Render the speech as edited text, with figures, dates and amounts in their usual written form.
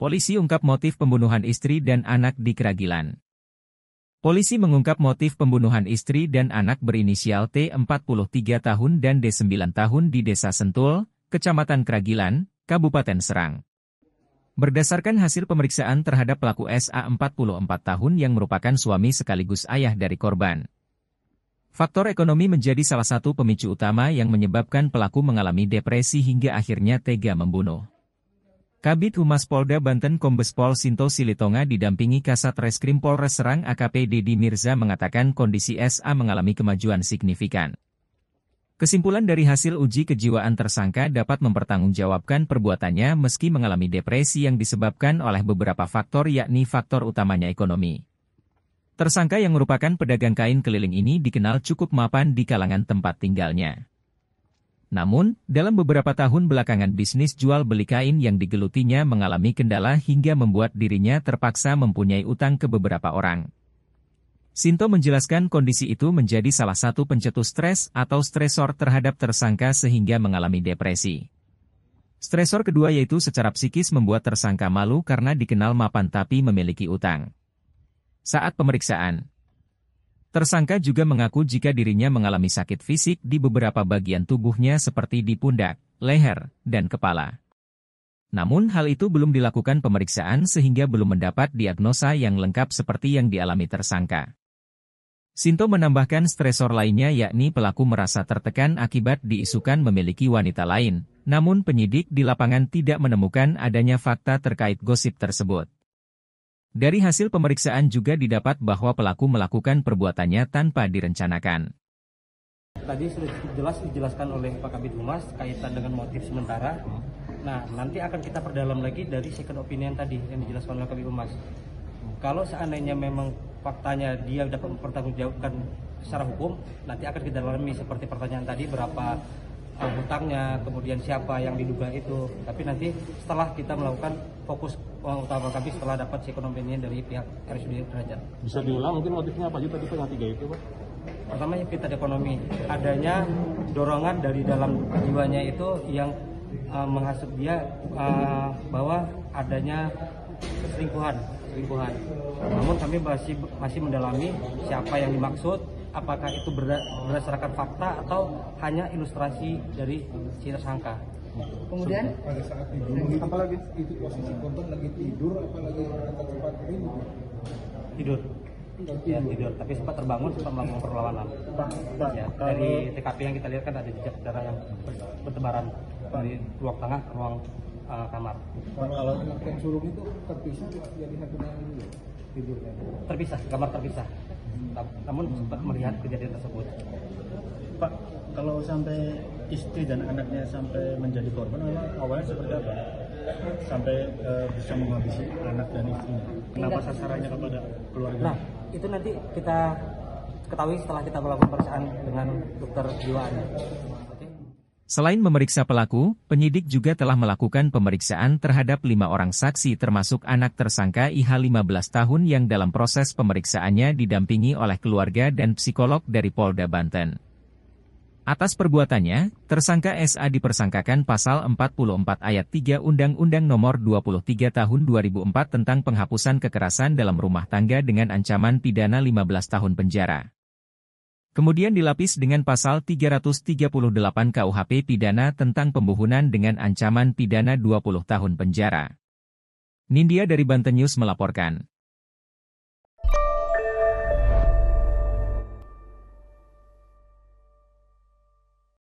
Polisi ungkap motif pembunuhan istri dan anak di Kragilan. Polisi mengungkap motif pembunuhan istri dan anak berinisial T 43 tahun dan D 9 tahun di Desa Sentul, Kecamatan Kragilan, Kabupaten Serang. Berdasarkan hasil pemeriksaan terhadap pelaku SA 44 tahun yang merupakan suami sekaligus ayah dari korban. Faktor ekonomi menjadi salah satu pemicu utama yang menyebabkan pelaku mengalami depresi hingga akhirnya tega membunuh. Kabid Humas Polda Banten Kombes Pol Sinto Silitonga didampingi Kasat Reskrim Polres Serang AKP Dedi Mirza mengatakan kondisi SA mengalami kemajuan signifikan. Kesimpulan dari hasil uji kejiwaan tersangka dapat mempertanggungjawabkan perbuatannya meski mengalami depresi yang disebabkan oleh beberapa faktor yakni faktor utamanya ekonomi. Tersangka yang merupakan pedagang kain keliling ini dikenal cukup mapan di kalangan tempat tinggalnya. Namun, dalam beberapa tahun belakangan bisnis jual beli kain yang digelutinya mengalami kendala hingga membuat dirinya terpaksa mempunyai utang ke beberapa orang. Sinto menjelaskan kondisi itu menjadi salah satu pencetus stres atau stresor terhadap tersangka sehingga mengalami depresi. Stresor kedua yaitu secara psikis membuat tersangka malu karena dikenal mapan tapi memiliki utang. Saat pemeriksaan, tersangka juga mengaku jika dirinya mengalami sakit fisik di beberapa bagian tubuhnya seperti di pundak, leher, dan kepala. Namun hal itu belum dilakukan pemeriksaan sehingga belum mendapat diagnosa yang lengkap seperti yang dialami tersangka. Sinto menambahkan stresor lainnya yakni pelaku merasa tertekan akibat diisukan memiliki wanita lain, namun penyidik di lapangan tidak menemukan adanya fakta terkait gosip tersebut. Dari hasil pemeriksaan juga didapat bahwa pelaku melakukan perbuatannya tanpa direncanakan. Tadi sudah jelas dijelaskan oleh Pak Kabid Humas kaitan dengan motif sementara. Nah, nanti akan kita perdalam lagi dari second opinion tadi yang dijelaskan oleh Kabid Humas. Kalau seandainya memang faktanya dia dapat mempertanggungjawabkan secara hukum, nanti akan kita dalami seperti pertanyaan tadi berapa hutangnya, kemudian siapa yang diduga itu. Tapi nanti setelah kita melakukan fokus utama kami setelah dapat second opinion dari pihak RSUD Derajat. Bisa diulang mungkin motifnya apa aja tadi tengah tiga itu, Pak? Pertama yang kita ekonomi, adanya dorongan dari dalam jiwanya itu yang menghasut dia bahwa adanya selingkuhan. Namun kami masih mendalami siapa yang dimaksud, apakah itu berdasarkan fakta atau hanya ilustrasi dari si tersangka. Kemudian pada saat dibunuh apalagi itu posisi korban lagi tidur apalagi sempat tidur. Ya, tidur, tapi sempat terbangun, sempat melakukan perlawanan. Ya, dari TKP yang kita lihat kan ada jejak darah yang bertebaran dari ruang tengah ke ruang kamar. Kalau yang sulung itu terpisah jadi satu tidurnya. Terpisah, kamar terpisah. Namun sempat melihat kejadian tersebut. Pak, kalau sampai istri dan anaknya sampai menjadi korban, awalnya seperti apa? Sampai bisa menghabisi anak dan istrinya. Kenapa sasarannya kepada keluarga? Nah, itu nanti kita ketahui setelah kita melakukan pemeriksaan dengan dokter jiwanya. Selain memeriksa pelaku, penyidik juga telah melakukan pemeriksaan terhadap 5 orang saksi termasuk anak tersangka IH 15 tahun yang dalam proses pemeriksaannya didampingi oleh keluarga dan psikolog dari Polda Banten. Atas perbuatannya, tersangka SA dipersangkakan pasal 44 ayat 3 Undang-Undang Nomor 23 Tahun 2004 tentang penghapusan kekerasan dalam rumah tangga dengan ancaman pidana 15 tahun penjara. Kemudian dilapis dengan pasal 338 KUHP pidana tentang pembunuhan dengan ancaman pidana 20 tahun penjara. Nindya dari Banten News melaporkan.